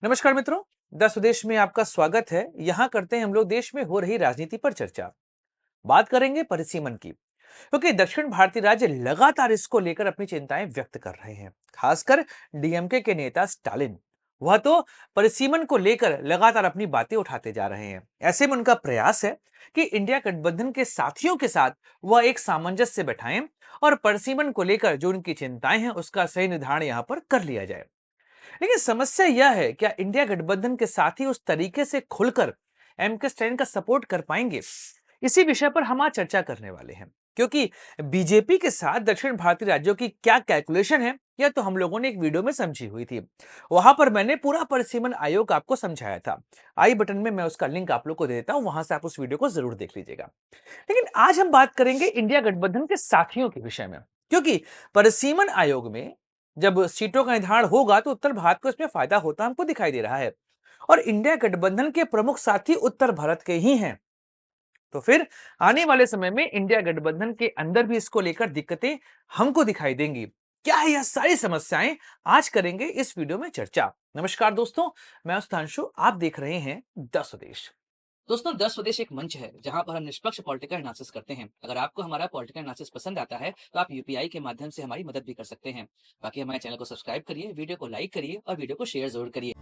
नमस्कार मित्रों, द स्वदेश में आपका स्वागत है। यहाँ करते हैं हम लोग देश में हो रही राजनीति पर चर्चा। बात करेंगे परिसीमन की, क्योंकि दक्षिण भारतीय राज्य लगातार इसको लेकर अपनी चिंताएं व्यक्त कर रहे हैं। खासकर डीएमके के नेता स्टालिन, वह तो परिसीमन को लेकर लगातार अपनी बातें उठाते जा रहे हैं। ऐसे में उनका प्रयास है कि इंडिया गठबंधन के साथियों के साथ वह एक सामंजस्य बैठाएं और परिसीमन को लेकर जो उनकी चिंताएं हैं उसका सही निर्धारण यहाँ पर कर लिया जाए। लेकिन समस्या यह है, क्या इंडिया गठबंधन के साथी उस तरीके से खुलकर एम के स्टैंड का सपोर्ट कर पाएंगे? इसी विषय पर हम आज चर्चा करने वाले हैं, क्योंकि बीजेपी के साथ दक्षिण भारतीय राज्यों की क्या कैलकुलेशन है यह तो हम लोगों ने एक वीडियो में समझी हुई थी। वहां पर मैंने पूरा परिसीमन आयोग आपको समझाया था। आई बटन में मैं उसका लिंक आप लोग को दे देता हूं, वहां से आप उस वीडियो को जरूर देख लीजिएगा। लेकिन आज हम बात करेंगे इंडिया गठबंधन के साथियों के विषय में, क्योंकि परिसीमन आयोग में जब सीटों का निर्धारण होगा तो उत्तर भारत को इसमें फायदा होता हमको दिखाई दे रहा है, और इंडिया गठबंधन के प्रमुख साथी उत्तर भारत के ही हैं। तो फिर आने वाले समय में इंडिया गठबंधन के अंदर भी इसको लेकर दिक्कतें हमको दिखाई देंगी। क्या है यह सारी समस्याएं, आज करेंगे इस वीडियो में चर्चा। नमस्कार दोस्तों, मैं सुधांशु, आप देख रहे हैं द स्वदेश। दोस्तों, द स्वदेश एक मंच है जहां पर हम निष्पक्ष पॉलिटिकल एनालिसिस करते हैं। अगर आपको हमारा पॉलिटिकल एनालिसिस पसंद आता है तो आप यूपीआई के माध्यम से हमारी मदद भी कर सकते हैं। बाकी हमारे चैनल को सब्सक्राइब करिए, वीडियो को लाइक करिए और वीडियो को शेयर जरूर करिए।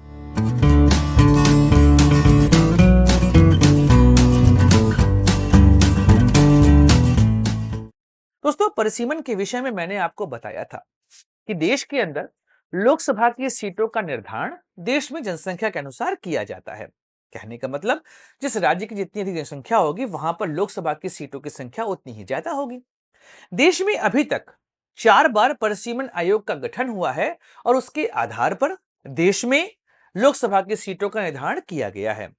दोस्तों, परिसीमन के विषय में मैंने आपको बताया था कि देश के अंदर लोकसभा की सीटों का निर्धारण देश में जनसंख्या के अनुसार किया जाता है। कहने का मतलब, जिस राज्य की जितनी अधिक जनसंख्या होगी वहां पर लोकसभा की सीटों की संख्या उतनी ही ज्यादा होगी। देश में अभी तक 4 बार परिसीमन आयोग का गठन हुआ है और उसके आधार पर देश में लोकसभा की सीटों का निर्धारण किया गया है।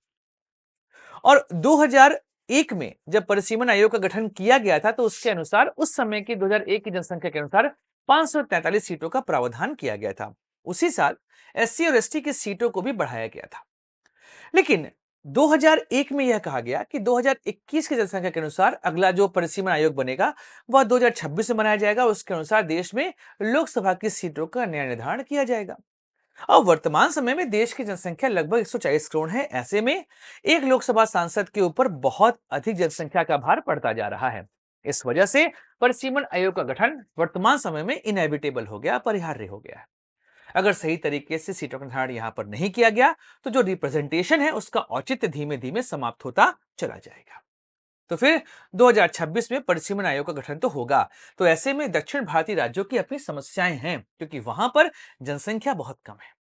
और 2001 में जब परिसीमन आयोग का गठन किया गया था तो उसके अनुसार उस समय की 2001 की जनसंख्या के अनुसार 543 सीटों का प्रावधान किया गया था। उसी साल एससी और एसटी की सीटों को भी बढ़ाया गया था। लेकिन 2001 में यह कहा गया कि 2021 की जनसंख्या के अनुसार अगला जो परिसीमन आयोग बनेगा वह 2026 में बनाया जाएगा। उसके अनुसार देश में लोकसभा की सीटों का नया निर्धारण किया जाएगा। अब वर्तमान समय में देश की जनसंख्या लगभग 140 करोड़ है। ऐसे में एक लोकसभा सांसद के ऊपर बहुत अधिक जनसंख्या का भार पड़ता जा रहा है। इस वजह से परिसीमन आयोग का गठन वर्तमान समय में इनएविटेबल हो गया, अपरिहार्य हो गया है। अगर सही तरीके से सीटों का निर्धारण यहां पर नहीं किया गया तो जो रिप्रेजेंटेशन है उसका औचित्य धीमे धीमे समाप्त होता चला जाएगा। तो फिर 2026 में परिसीमन आयोग का गठन तो होगा, तो ऐसे में दक्षिण भारतीय राज्यों की अपनी समस्याएं हैं, क्योंकि वहां पर जनसंख्या बहुत कम है।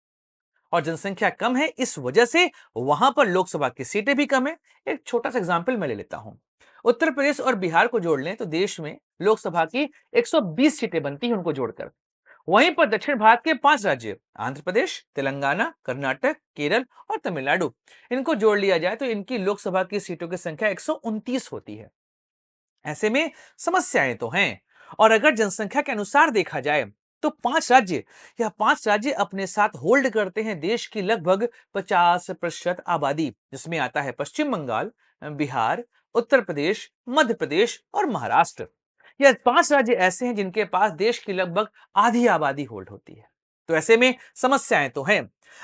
और जनसंख्या कम है, इस वजह से वहां पर लोकसभा की सीटें भी कम है। एक छोटा सा एग्जांपल मैं ले लेता हूं। उत्तर प्रदेश और बिहार को जोड़ लें तो देश में लोकसभा की 120 सीटें बनती हैं उनको जोड़कर। वहीं पर दक्षिण भारत के 5 राज्य आंध्र प्रदेश, तेलंगाना, कर्नाटक, केरल और तमिलनाडु, इनको जोड़ लिया जाए तो इनकी लोकसभा की सीटों की संख्या 129 होती है। ऐसे में समस्याएं तो हैं, और अगर जनसंख्या के अनुसार देखा जाए तो 5 राज्य या 5 राज्य अपने साथ होल्ड करते हैं देश की लगभग 50% आबादी, जिसमें आता है पश्चिम बंगाल, बिहार, उत्तर प्रदेश, मध्य प्रदेश और महाराष्ट्र। यह 5 राज्य ऐसे हैं जिनके पास देश की लगभग आधी आबादी होल्ड होती है। तो ऐसे में समस्याएं तो हैं।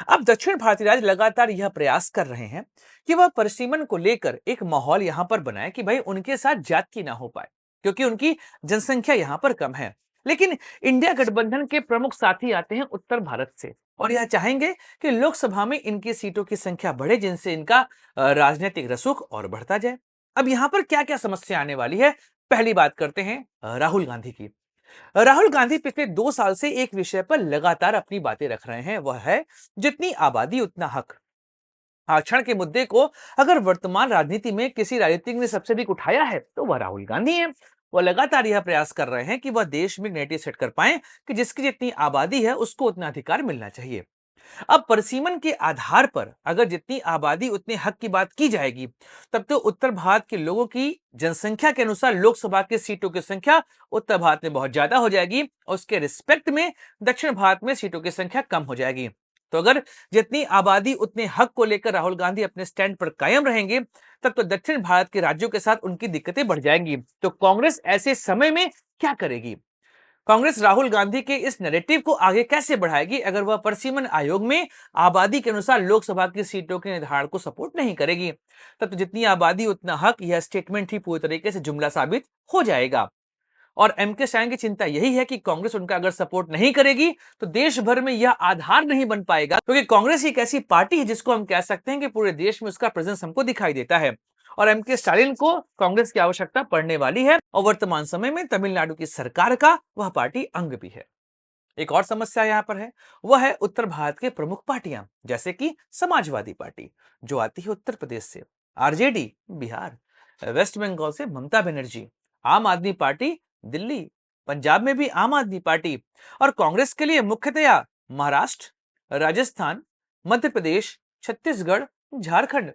अब दक्षिण भारतीय राज्य लगातार यह प्रयास कर रहे हैं कि वह परिसीमन को लेकर एक माहौल यहां पर बनाए कि भाई उनके साथ जाति ना हो पाए, क्योंकि उनकी जनसंख्या यहां पर कम है। लेकिन इंडिया गठबंधन के प्रमुख साथी आते हैं उत्तर भारत से, और यह चाहेंगे कि लोकसभा में इनकी सीटों की संख्या बढ़े, जिनसे इनका राजनीतिक रसूख और बढ़ता जाए। अब यहां पर क्या क्या समस्या आने वाली है, पहली बात करते हैं राहुल गांधी की। राहुल गांधी पिछले 2 साल से एक विषय पर लगातार अपनी बातें रख रहे हैं, वह है जितनी आबादी उतना हक। आरक्षण के मुद्दे को अगर वर्तमान राजनीति में किसी राजनीतिक ने सबसे अधिक उठाया है तो वह राहुल गांधी है। वह लगातार यह प्रयास कर रहे हैं कि वह देश में नेरेटिव सेट कर पाए कि जिसकी जितनी आबादी है उसको उतना अधिकार मिलना चाहिए। अब परिसीमन के आधार पर अगर जितनी आबादी उतने हक की बात की जाएगी, तब तो उत्तर भारत के लोगों की जनसंख्या के अनुसार लोकसभा की सीटों की संख्या उत्तर भारत में बहुत ज्यादा हो जाएगी, और उसके रिस्पेक्ट में दक्षिण भारत में सीटों की संख्या कम हो जाएगी। तो अगर जितनी आबादी उतने हक को लेकर राहुल गांधी अपने स्टैंड पर कायम रहेंगे, तब तो दक्षिण भारत के राज्यों के साथ उनकी दिक्कतें बढ़ जाएंगी। तो कांग्रेस ऐसे समय में क्या करेगी? कांग्रेस राहुल गांधी के इस नैरेटिव को आगे कैसे बढ़ाएगी अगर वह परसिमन आयोग में आबादी के अनुसार लोकसभा की सीटों के निर्धारण को सपोर्ट नहीं करेगी? तब तो जितनी आबादी उतना हक, यह स्टेटमेंट ही पूरी तरीके से जुमला साबित हो जाएगा। और एम के स्टैलिन की चिंता यही है कि कांग्रेस उनका अगर सपोर्ट नहीं करेगी तो देश भर में यह आधार नहीं बन पाएगा, क्योंकि कांग्रेस एक ऐसी पार्टी है जिसको हम कह सकते हैं कि पूरे देश में उसका प्रेजेंस हमको दिखाई देता है। और एम के स्टालिन को कांग्रेस की आवश्यकता पड़ने वाली है और वर्तमान समय में तमिलनाडु की सरकार का वह पार्टी अंग भी है। एक और समस्या यहां पर है, वह है उत्तर भारत के प्रमुख पार्टियां, जैसे कि समाजवादी पार्टी जो आती है उत्तर प्रदेश से, आरजेडी बिहार, वेस्ट बंगाल से ममता बनर्जी, आम आदमी पार्टी दिल्ली, पंजाब में भी आम आदमी पार्टी, और कांग्रेस के लिए मुख्यतया महाराष्ट्र, राजस्थान, मध्य प्रदेश, छत्तीसगढ़, झारखंड।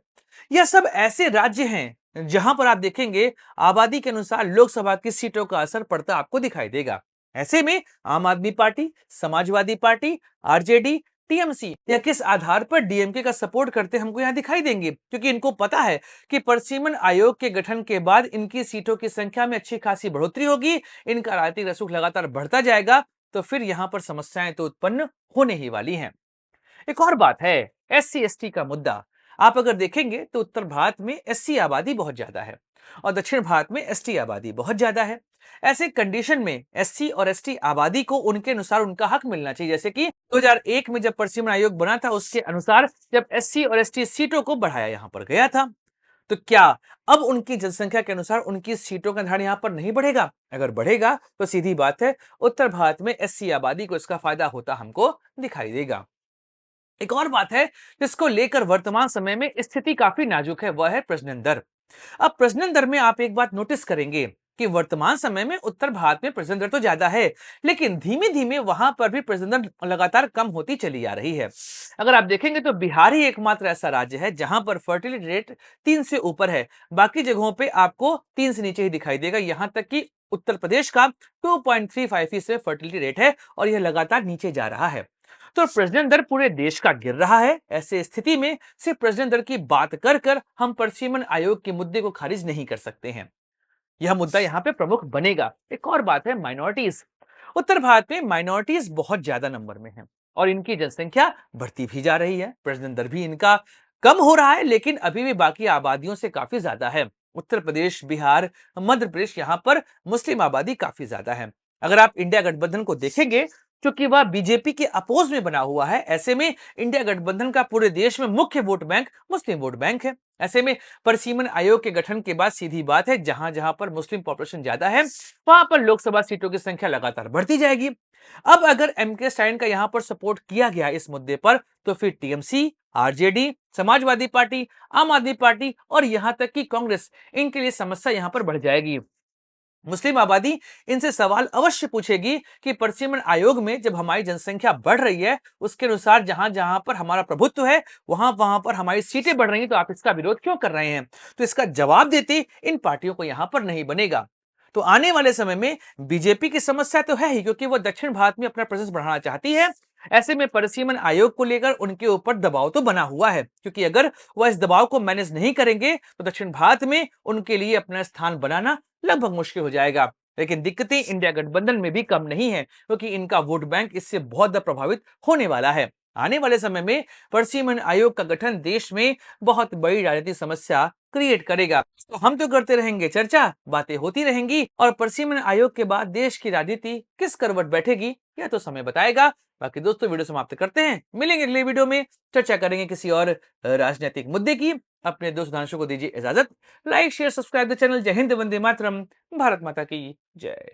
यह सब ऐसे राज्य हैं जहां पर आप देखेंगे आबादी के अनुसार लोकसभा की सीटों का असर पड़ता आपको दिखाई देगा। ऐसे में आम आदमी party, Samajwadi party, RJD, TMC या किस आधार पर डीएमके का सपोर्ट करते हमको यहां दिखाई देंगे, क्योंकि इनको पता है कि परसिमन आयोग के गठन के बाद इनकी सीटों की संख्या में अच्छी खासी बढ़ोतरी होगी, इनका राजनीतिक रसूख लगातार बढ़ता जाएगा, तो फिर यहां पर समस्याएं तो उत्पन्न होने ही वाली हैं। एक और बात है एससी एसटी का मुद्दा। आप अगर देखेंगे तो उत्तर भारत में एससी आबादी बहुत ज्यादा है और दक्षिण भारत में एसटी आबादी बहुत ज्यादा है। ऐसे कंडीशन में एससी और एसटी आबादी को उनके अनुसार उनका हक मिलना चाहिए, जैसे कि 2001 में जब परसिमन आयोग बना था उसके अनुसार जब एससी और एसटी सीटों को बढ़ाया यहां पर गया था, तो क्या अब उनकी जनसंख्या के अनुसार उनकी सीटों का निर्धारण यहां पर नहीं बढ़ेगा? अगर बढ़ेगा तो सीधी बात है उत्तर भारत में एससी आबादी को इसका फायदा होता हमको दिखाई देगा। एक और बात है जिसको लेकर वर्तमान समय में स्थिति काफी नाजुक है, वह है प्रजनन दर। अब प्रजनन दर में आप एक बात नोटिस करेंगे कि वर्तमान समय में उत्तर भारत में प्रजनन दर तो ज्यादा है, लेकिन धीमे धीमे वहां पर भी प्रजनन दर लगातार कम होती चली आ रही है। अगर आप देखेंगे तो बिहार ही एकमात्र ऐसा राज्य है जहां पर फर्टिलिटी रेट 3 से ऊपर है, बाकी जगहों पे आपको 3 से नीचे ही दिखाई देगा। यहां तक कि उत्तर प्रदेश का 2.35 ही से फर्टिलिटी रेट है और यह लगातार नीचे जा रहा है। तो प्रजनन दर पूरे देश का गिर रहा है। ऐसे स्थिति में सिर्फ प्रजनन दर की बात कर कर हम परसिमन आयोग के मुद्दे को खारिज नहीं कर सकते हैं। यह मुद्दा यहाँ पे प्रमुख बनेगा। एक और बात है माइनॉरिटीज। उत्तर भारत में माइनॉरिटीज बहुत ज्यादा नंबर में है और इनकी जनसंख्या बढ़ती भी जा रही है। प्रजनन दर भी इनका कम हो रहा है, लेकिन अभी भी बाकी आबादियों से काफी ज्यादा है। उत्तर प्रदेश, बिहार, मध्य प्रदेश, यहाँ पर मुस्लिम आबादी काफी ज्यादा है। अगर आप इंडिया गठबंधन को देखेंगे, क्योंकि वह बीजेपी के अपोज में बना हुआ है, ऐसे में इंडिया गठबंधन का पूरे देश में मुख्य वोट बैंक मुस्लिम वोट बैंक है। ऐसे में परसिमन आयोग के गठन के बाद सीधी बात है जहां जहां पर मुस्लिम पॉपुलेशन ज्यादा है वहां पर लोकसभा सीटों की संख्या लगातार बढ़ती जाएगी। अब अगर एम के स्टैलिन का यहां पर सपोर्ट किया गया इस मुद्दे पर, तो फिर टीएमसी, आरजेडी, समाजवादी पार्टी, आम आदमी पार्टी और यहां तक कि कांग्रेस, इनके लिए समस्या यहां पर बढ़ जाएगी। मुस्लिम आबादी इनसे सवाल अवश्य पूछेगी कि परसिमन आयोग में जब हमारी जनसंख्या बढ़ रही है उसके अनुसार जहां जहां पर हमारा प्रभुत्व है वहां वहां पर हमारी सीटें बढ़ रही हैं, तो आप इसका विरोध क्यों कर रहे हैं? तो इसका जवाब देते इन पार्टियों को यहां पर नहीं बनेगा। तो आने वाले समय में बीजेपी की समस्या तो है ही, क्योंकि वो दक्षिण भारत में अपना प्रेजेंस बढ़ाना चाहती है। ऐसे में परसिमन आयोग को लेकर उनके ऊपर दबाव तो बना हुआ है, क्योंकि अगर वह इस दबाव को मैनेज नहीं करेंगे तो दक्षिण भारत में उनके लिए अपना स्थान बनाना लगभग मुश्किल हो जाएगा। लेकिन दिक्कतें इंडिया गठबंधन में भी कम नहीं है, क्योंकि इनका वोट बैंक इससे बहुत ज्यादा प्रभावित होने वाला है। आने वाले समय में परसिमन आयोग का गठन देश में बहुत बड़ी राजनीतिक समस्या क्रिएट करेगा। तो हम तो करते रहेंगे चर्चा, बातें होती रहेंगी, और परसिमन आयोग के बाद देश की राजनीति किस करवट बैठेगी यह तो समय बताएगा। बाकी दोस्तों वीडियो समाप्त करते हैं, मिलेंगे अगले वीडियो में, चर्चा करेंगे किसी और राजनीतिक मुद्दे की। अपने दोस्त सुधांशु को दीजिए इजाजत। Like share subscribe the channel. जय हिंद, वंदे मातरम, भारत माता की जय।